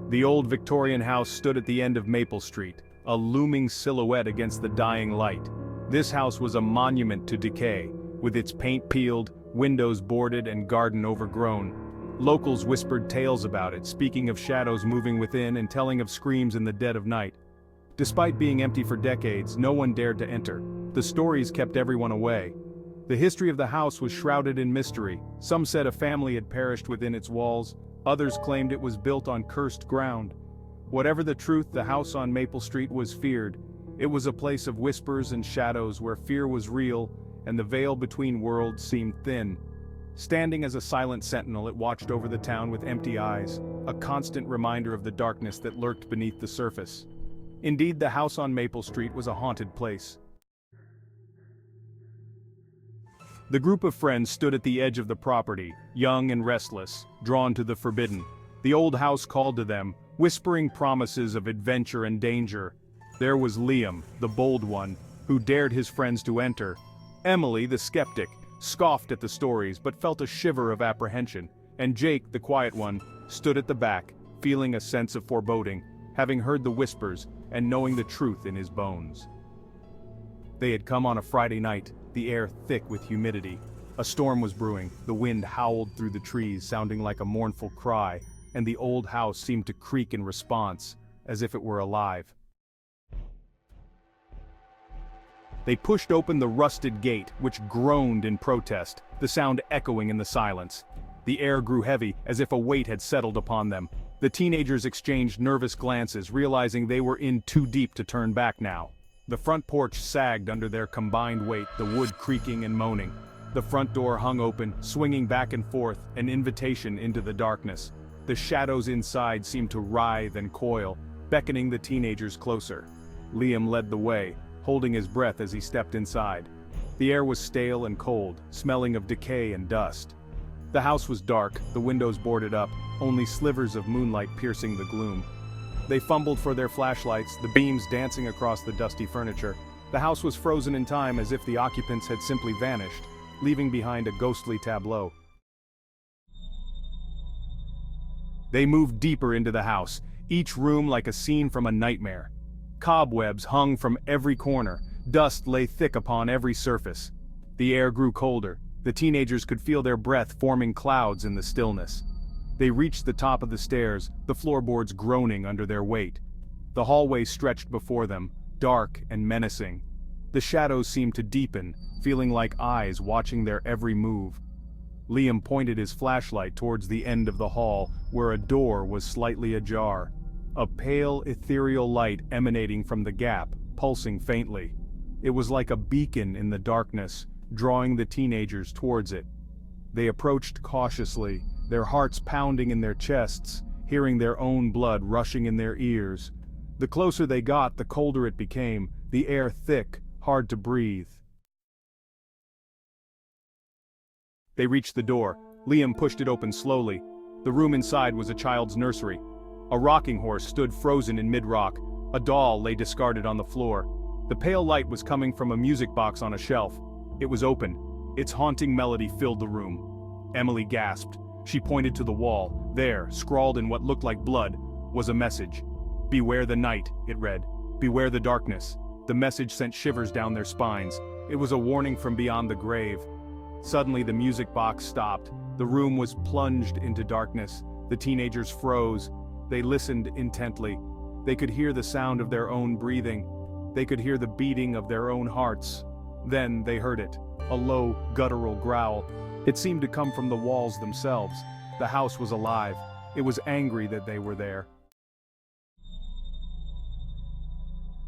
The old Victorian house stood at the end of Maple Street, a looming silhouette against the dying light. This house was a monument to decay, with its paint peeled, windows boarded and garden overgrown. Locals whispered tales about it, speaking of shadows moving within and telling of screams in the dead of night. Despite being empty for decades, no one dared to enter. The stories kept everyone away. The history of the house was shrouded in mystery. Some said a family had perished within its walls, others claimed it was built on cursed ground. Whatever the truth, the house on Maple Street was feared. It was a place of whispers and shadows where fear was real, and the veil between worlds seemed thin. Standing as a silent sentinel, it watched over the town with empty eyes, a constant reminder of the darkness that lurked beneath the surface. Indeed, the house on Maple Street was a haunted place. The group of friends stood at the edge of the property, young and restless, drawn to the forbidden. The old house called to them, whispering promises of adventure and danger. There was Liam, the bold one, who dared his friends to enter. Emily, the skeptic, scoffed at the stories but felt a shiver of apprehension, and Jake, the quiet one, stood at the back, feeling a sense of foreboding, having heard the whispers and knowing the truth in his bones. They had come on a Friday night, the air thick with humidity. A storm was brewing, the wind howled through the trees sounding like a mournful cry, and the old house seemed to creak in response, as if it were alive. They pushed open the rusted gate, which groaned in protest, the sound echoing in the silence. The air grew heavy, as if a weight had settled upon them. The teenagers exchanged nervous glances, realizing they were in too deep to turn back now. The front porch sagged under their combined weight, the wood creaking and moaning. The front door hung open, swinging back and forth, an invitation into the darkness. The shadows inside seemed to writhe and coil, beckoning the teenagers closer. Liam led the way, holding his breath as he stepped inside. The air was stale and cold, smelling of decay and dust. The house was dark, the windows boarded up, only slivers of moonlight piercing the gloom. They fumbled for their flashlights, the beams dancing across the dusty furniture. The house was frozen in time, as if the occupants had simply vanished, leaving behind a ghostly tableau. They moved deeper into the house, each room like a scene from a nightmare. Cobwebs hung from every corner, dust lay thick upon every surface. The air grew colder, the teenagers could feel their breath forming clouds in the stillness. They reached the top of the stairs, the floorboards groaning under their weight. The hallway stretched before them, dark and menacing. The shadows seemed to deepen, feeling like eyes watching their every move. Liam pointed his flashlight towards the end of the hall, where a door was slightly ajar. A pale, ethereal light emanating from the gap, pulsing faintly. It was like a beacon in the darkness, drawing the teenagers towards it. They approached cautiously, their hearts pounding in their chests, hearing their own blood rushing in their ears. The closer they got, the colder it became, the air thick, hard to breathe. They reached the door. Liam pushed it open slowly. The room inside was a child's nursery. A rocking horse stood frozen in mid-rock. A doll lay discarded on the floor. The pale light was coming from a music box on a shelf. It was open. Its haunting melody filled the room. Emily gasped. She pointed to the wall. There, scrawled in what looked like blood, was a message. "Beware the night," it read. "Beware the darkness." The message sent shivers down their spines. It was a warning from beyond the grave. Suddenly the music box stopped. The room was plunged into darkness. The teenagers froze. They listened intently. They could hear the sound of their own breathing. They could hear the beating of their own hearts. Then they heard it, a low, guttural growl. It seemed to come from the walls themselves. The house was alive. It was angry that they were there.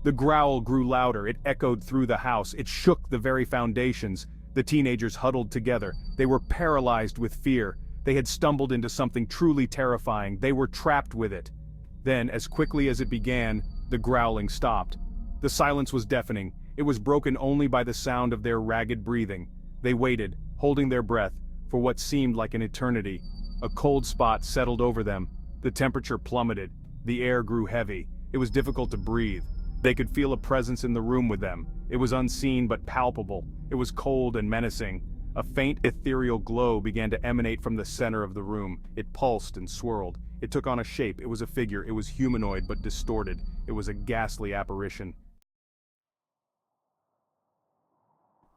The growl grew louder. It echoed through the house. It shook the very foundations. The teenagers huddled together. They were paralyzed with fear. They had stumbled into something truly terrifying. They were trapped with it. Then, as quickly as it began, the growling stopped. The silence was deafening. It was broken only by the sound of their ragged breathing. They waited, holding their breath, for what seemed like an eternity. A cold spot settled over them. The temperature plummeted. The air grew heavy. It was difficult to breathe. They could feel a presence in the room with them. It was unseen but palpable. It was cold and menacing. A faint ethereal glow began to emanate from the center of the room. It pulsed and swirled. It took on a shape, it was a figure, it was humanoid but distorted. It was a ghastly apparition.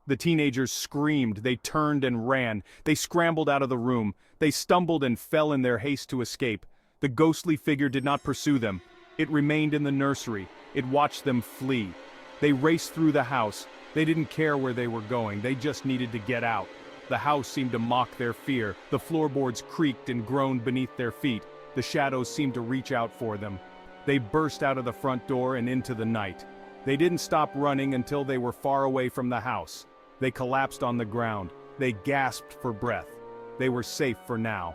The teenagers screamed, they turned and ran, they scrambled out of the room, they stumbled and fell in their haste to escape. The ghostly figure did not pursue them. It remained in the nursery. It watched them flee. They raced through the house. They didn't care where they were going, they just needed to get out. The house seemed to mock their fear. The floorboards creaked and groaned beneath their feet. The shadows seemed to reach out for them. They burst out of the front door and into the night. They didn't stop running until they were far away from the house. They collapsed on the ground. They gasped for breath. They were safe for now.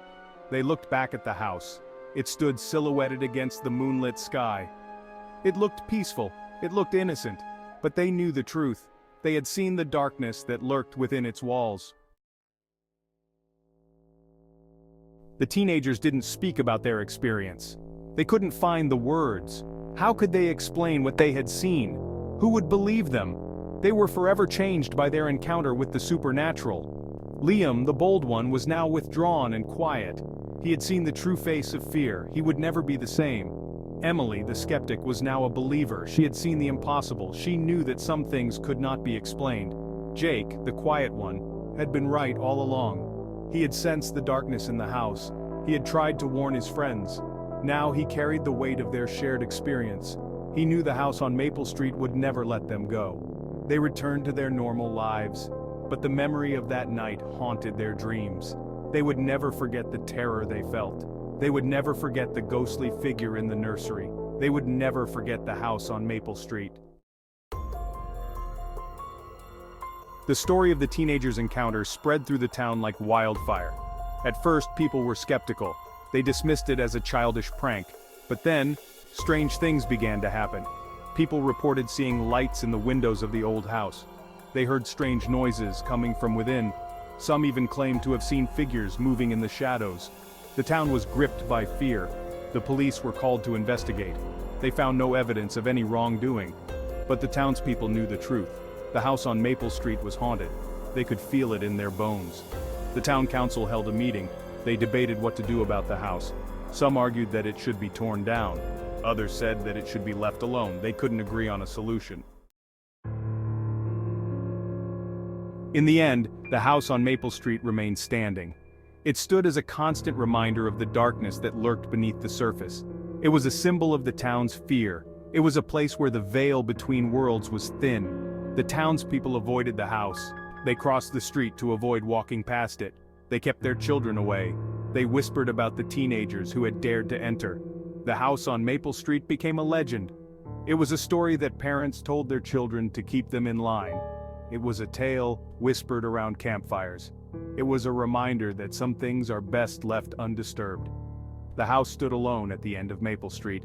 They looked back at the house. It stood silhouetted against the moonlit sky. It looked peaceful. It looked innocent. But they knew the truth. They had seen the darkness that lurked within its walls. The teenagers didn't speak about their experience. They couldn't find the words. How could they explain what they had seen? Who would believe them? They were forever changed by their encounter with the supernatural. Liam, the bold one, was now withdrawn and quiet. He had seen the true face of fear. He would never be the same. Emily, the skeptic, was now a believer. She had seen the impossible. She knew that some things could not be explained. Jake, the quiet one, had been right all along. He had sensed the darkness in the house. He had tried to warn his friends. Now he carried the weight of their shared experience. He knew the house on Maple Street would never let them go. They returned to their normal lives, but the memory of that night haunted their dreams. They would never forget the terror they felt. They would never forget the ghostly figure in the nursery. They would never forget the house on Maple Street. The story of the teenagers' encounter spread through the town like wildfire. At first, people were skeptical. They dismissed it as a childish prank. But then, strange things began to happen. People reported seeing lights in the windows of the old house. They heard strange noises coming from within. Some even claimed to have seen figures moving in the shadows. The town was gripped by fear. The police were called to investigate. They found no evidence of any wrongdoing. But the townspeople knew the truth. The house on Maple Street was haunted. They could feel it in their bones. The town council held a meeting. They debated what to do about the house. Some argued that it should be torn down. Others said that it should be left alone. They couldn't agree on a solution. In the end, the house on Maple Street remained standing. It stood as a constant reminder of the darkness that lurked beneath the surface. It was a symbol of the town's fear. It was a place where the veil between worlds was thin. The townspeople avoided the house. They crossed the street to avoid walking past it. They kept their children away. They whispered about the teenagers who had dared to enter. The house on Maple Street became a legend. It was a story that parents told their children to keep them in line. It was a tale whispered around campfires. It was a reminder that some things are best left undisturbed. The house stood alone at the end of Maple Street.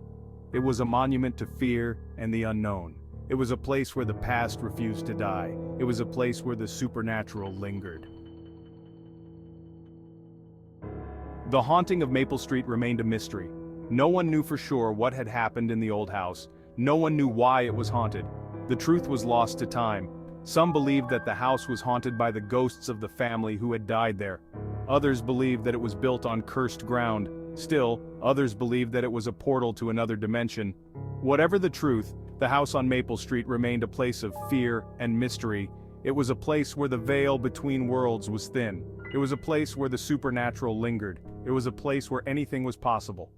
It was a monument to fear and the unknown. It was a place where the past refused to die. It was a place where the supernatural lingered. The haunting of Maple Street remained a mystery. No one knew for sure what had happened in the old house. No one knew why it was haunted. The truth was lost to time. Some believed that the house was haunted by the ghosts of the family who had died there. Others believed that it was built on cursed ground. Still, others believed that it was a portal to another dimension. Whatever the truth, the house on Maple Street remained a place of fear and mystery. It was a place where the veil between worlds was thin. It was a place where the supernatural lingered. It was a place where anything was possible.